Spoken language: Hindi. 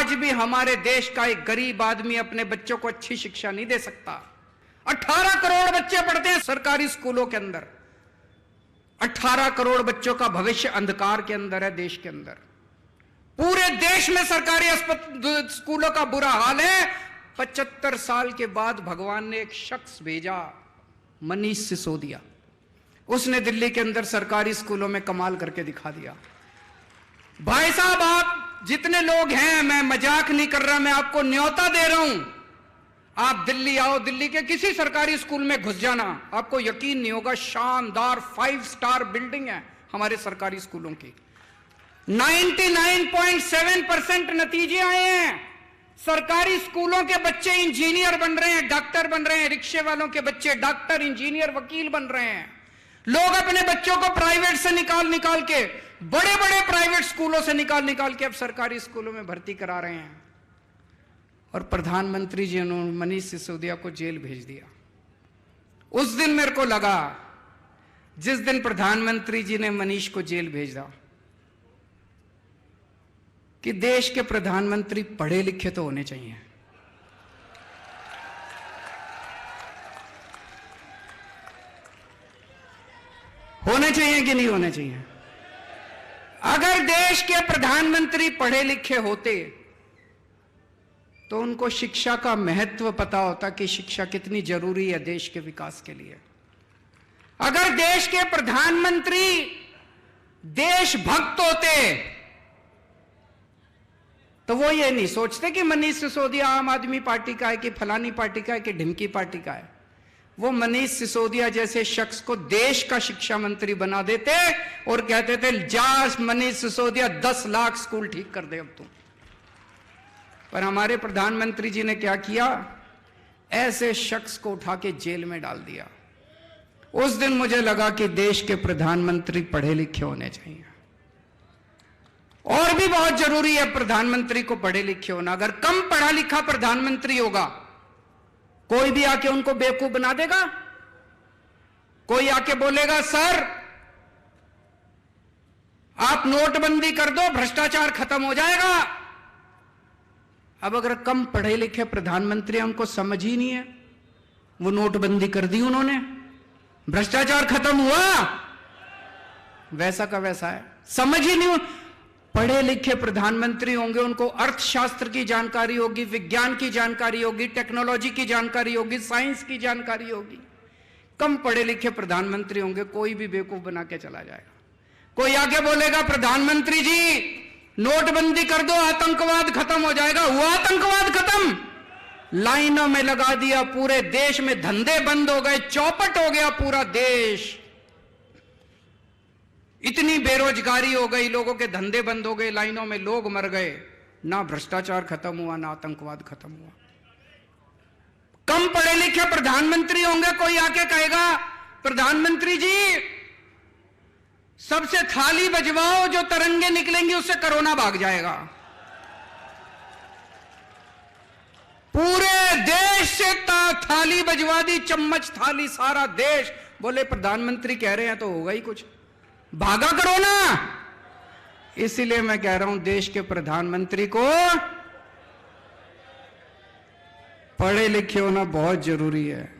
आज भी हमारे देश का एक गरीब आदमी अपने बच्चों को अच्छी शिक्षा नहीं दे सकता। 18 करोड़ बच्चे पढ़ते हैं सरकारी स्कूलों के अंदर। 18 करोड़ बच्चों का भविष्य अंधकार के अंदर है देश के अंदर। पूरे देश में सरकारी स्कूलों का बुरा हाल है। 75 साल के बाद भगवान ने एक शख्स भेजा, मनीष सिसोदिया। उसने दिल्ली के अंदर सरकारी स्कूलों में कमाल करके दिखा दिया। भाई साहब, आप जितने लोग हैं, मैं मजाक नहीं कर रहा, मैं आपको न्योता दे रहा हूं, आप दिल्ली आओ, दिल्ली के किसी सरकारी स्कूल में घुस जाना, आपको यकीन नहीं होगा, शानदार 5 स्टार बिल्डिंग है हमारे सरकारी स्कूलों की। 99.7% नतीजे आए हैं। सरकारी स्कूलों के बच्चे इंजीनियर बन रहे हैं, डॉक्टर बन रहे हैं, रिक्शे वालों के बच्चे डॉक्टर, इंजीनियर, वकील बन रहे हैं। लोग अपने बच्चों को प्राइवेट से निकाल के, बड़े बड़े प्राइवेट स्कूलों से निकाल के अब सरकारी स्कूलों में भर्ती करा रहे हैं। और प्रधानमंत्री जी ने मनीष सिसोदिया को जेल भेज दिया। उस दिन मेरे को लगा, जिस दिन प्रधानमंत्री जी ने मनीष को जेल भेजा, कि देश के प्रधानमंत्री पढ़े लिखे तो होने चाहिए। होने चाहिए कि नहीं होने चाहिए? अगर देश के प्रधानमंत्री पढ़े लिखे होते तो उनको शिक्षा का महत्व पता होता कि शिक्षा कितनी जरूरी है देश के विकास के लिए। अगर देश के प्रधानमंत्री देशभक्त होते तो वो ये नहीं सोचते कि मनीष सिसोदिया आम आदमी पार्टी का है, कि फलानी पार्टी का है, कि ढिमकी पार्टी का है। वो मनीष सिसोदिया जैसे शख्स को देश का शिक्षा मंत्री बना देते और कहते थे, जा मनीष सिसोदिया 10 लाख स्कूल ठीक कर दे अब तुम। पर हमारे प्रधानमंत्री जी ने क्या किया? ऐसे शख्स को उठा के जेल में डाल दिया। उस दिन मुझे लगा कि देश के प्रधानमंत्री पढ़े लिखे होने चाहिए। और भी बहुत जरूरी है प्रधानमंत्री को पढ़े लिखे होना। अगर कम पढ़ा लिखा प्रधानमंत्री होगा, कोई भी आके उनको बेवकूफ बना देगा। कोई आके बोलेगा, सर आप नोटबंदी कर दो, भ्रष्टाचार खत्म हो जाएगा। अब अगर कम पढ़े लिखे प्रधानमंत्री हैं, उनको समझ ही नहीं है, वो नोटबंदी कर दी उन्होंने, भ्रष्टाचार खत्म हुआ, वैसा का वैसा है, समझ ही नहीं। पढ़े लिखे प्रधानमंत्री होंगे, उनको अर्थशास्त्र की जानकारी होगी, विज्ञान की जानकारी होगी, टेक्नोलॉजी की जानकारी होगी, साइंस की जानकारी होगी। कम पढ़े लिखे प्रधानमंत्री होंगे, कोई भी बेवकूफ बना के चला जाएगा। कोई आगे बोलेगा, प्रधानमंत्री जी नोटबंदी कर दो, आतंकवाद खत्म हो जाएगा। हुआ आतंकवाद खत्म? लाइनों में लगा दिया, पूरे देश में धंधे बंद हो गए, चौपट हो गया पूरा देश। इतनी बेरोजगारी हो गई, लोगों के धंधे बंद हो गए, लाइनों में लोग मर गए। ना भ्रष्टाचार खत्म हुआ, ना आतंकवाद खत्म हुआ। कम पढ़े लिखे प्रधानमंत्री होंगे, कोई आके कहेगा, प्रधानमंत्री जी सबसे थाली बजवाओ, जो तरंगे निकलेंगी उससे कोरोना भाग जाएगा। पूरे देश से थाली बजवा दी, चम्मच थाली, सारा देश। बोले प्रधानमंत्री कह रहे हैं तो होगा ही कुछ, भागा कोरोना। इसीलिए मैं कह रहा हूं, देश के प्रधानमंत्री को पढ़े लिखे होना बहुत जरूरी है।